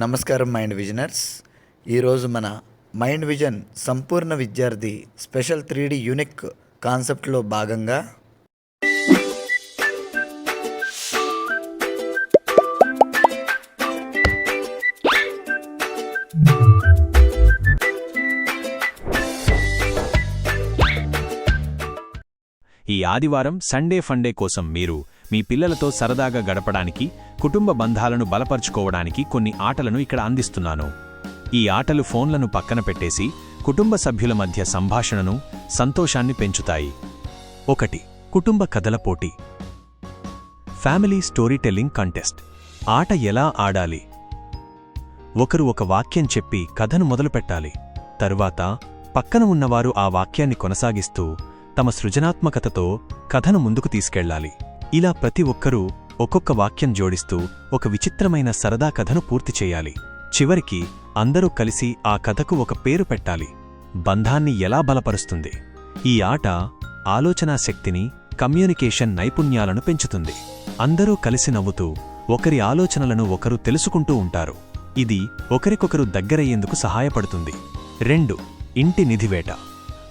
నమస్కారం మైండ్ విజనర్స్. ఈరోజు మన మైండ్ విజన్ సంపూర్ణ విద్యార్థి స్పెషల్ 3D యూనిక్ కాన్సెప్ట్లో భాగంగా ఈ ఆదివారం సండే ఫండే కోసం మీరు మీ పిల్లలతో సరదాగా గడపడానికి, కుటుంబ బంధాలను బలపరుచుకోవడానికి కొన్ని ఆటలను ఇక్కడ అందిస్తున్నాను. ఈ ఆటలు ఫోన్లను పక్కన పెట్టేసి కుటుంబ సభ్యుల మధ్య సంభాషణను, సంతోషాన్ని పెంచుతాయి. 1. కుటుంబ కథల పోటీ. Family story telling contest. ఆట ఎలా ఆడాలి? ఒకరు ఒక వాక్యం చెప్పి కథను మొదలుపెట్టాలి. తరువాత పక్కన ఉన్నవారు ఆ వాక్యాన్ని కొనసాగిస్తూ తమ సృజనాత్మకతతో కథను ముందుకు తీసుకెళ్లాలి. ఇలా ప్రతి ఒక్కరూ ఒక్కొక్క వాక్యం జోడిస్తూ ఒక విచిత్రమైన సరదా కథను పూర్తి చేయాలి. చివరికి అందరూ కలిసి ఆ కథకు ఒక పేరు పెట్టాలి. బంధాన్ని ఎలా బలపరుస్తుంది? ఈ ఆట ఆలోచనా శక్తిని, కమ్యూనికేషన్ నైపుణ్యాలను పెంచుతుంది. అందరూ కలిసి నవ్వుతూ ఒకరి ఆలోచనలను ఒకరు తెలుసుకుంటూ ఉంటారు. ఇది ఒకరికొకరు దగ్గరయ్యేందుకు సహాయపడుతుంది. 2. ఇంటి నిధివేట.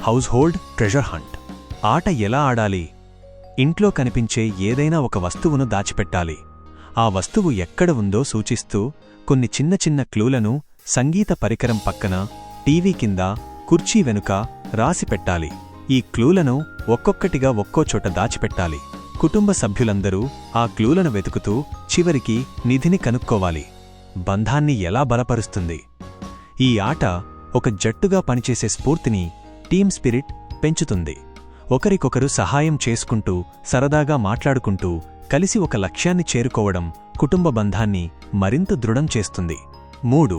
House hold treasure hunt. ఆట ఎలా ఆడాలి? ఇంట్లో కనిపించే ఏదైనా ఒక వస్తువును దాచిపెట్టాలి. ఆ వస్తువు ఎక్కడ ఉందో సూచిస్తూ కొన్ని చిన్న చిన్న క్లూలను సంగీత పరికరం పక్కన, టీవీ కింద, కుర్చీ వెనుక రాసిపెట్టాలి. ఈ క్లూలను ఒక్కొక్కటిగా ఒక్కోచోట దాచిపెట్టాలి. కుటుంబ సభ్యులందరూ ఆ క్లూలను వెతుకుతూ చివరికి నిధిని కనుక్కోవాలి. బంధాన్ని ఎలా బలపరుస్తుంది? ఈ ఆట ఒక జట్టుగా పనిచేసే స్ఫూర్తిని, టీమ్ స్పిరిట్ పెంచుతుంది. ఒకరికొకరు సహాయం చేసుకుంటూ, సరదాగా మాట్లాడుకుంటూ కలిసి ఒక లక్ష్యాన్ని చేరుకోవడం కుటుంబ బంధాన్ని మరింత దృఢం చేస్తుంది. 3.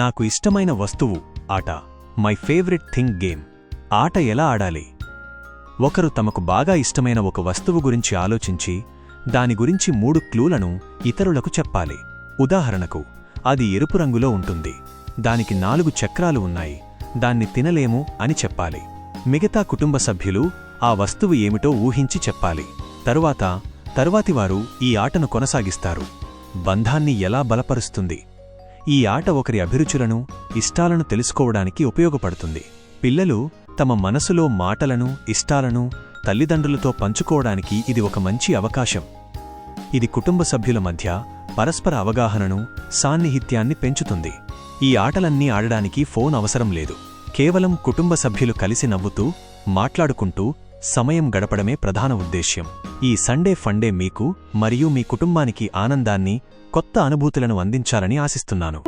నాకు ఇష్టమైన వస్తువు ఆట. My favourite thing game. ఆట ఎలా ఆడాలి? ఒకరు తమకు బాగా ఇష్టమైన ఒక వస్తువు గురించి ఆలోచించి దాని గురించి 3 క్లూలను ఇతరులకు చెప్పాలి. ఉదాహరణకు, అది ఎరుపు రంగులో ఉంటుంది, దానికి 4 చక్రాలు ఉన్నాయి, దాన్ని తినలేము అని చెప్పాలి. మిగతా కుటుంబ సభ్యులు ఆ వస్తువు ఏమిటో ఊహించి చెప్పాలి. తరువాతివారు ఈ ఆటను కొనసాగిస్తారు. బంధాన్ని ఎలా బలపరుస్తుంది? ఈ ఆట ఒకరి అభిరుచులను, ఇష్టాలను తెలుసుకోవడానికి ఉపయోగపడుతుంది. పిల్లలు తమ మనసులో మాటలను, ఇష్టాలను తల్లిదండ్రులతో పంచుకోవడానికి ఇది ఒక మంచి అవకాశం. ఇది కుటుంబ సభ్యుల మధ్య పరస్పర అవగాహనను, సాన్నిహిత్యాన్ని పెంచుతుంది. ఈ ఆటలన్నీ ఆడడానికి ఫోన్ అవసరం లేదు. కేవలం కుటుంబ సభ్యులు కలిసి నవ్వుతూ, మాట్లాడుకుంటూ సమయం గడపడమే ప్రధాన ఉద్దేశ్యం. ఈ సండే ఫండే మీకు మరియు మీ కుటుంబానికి ఆనందాన్ని, కొత్త అనుభూతులను అందించాలని ఆశిస్తున్నాను.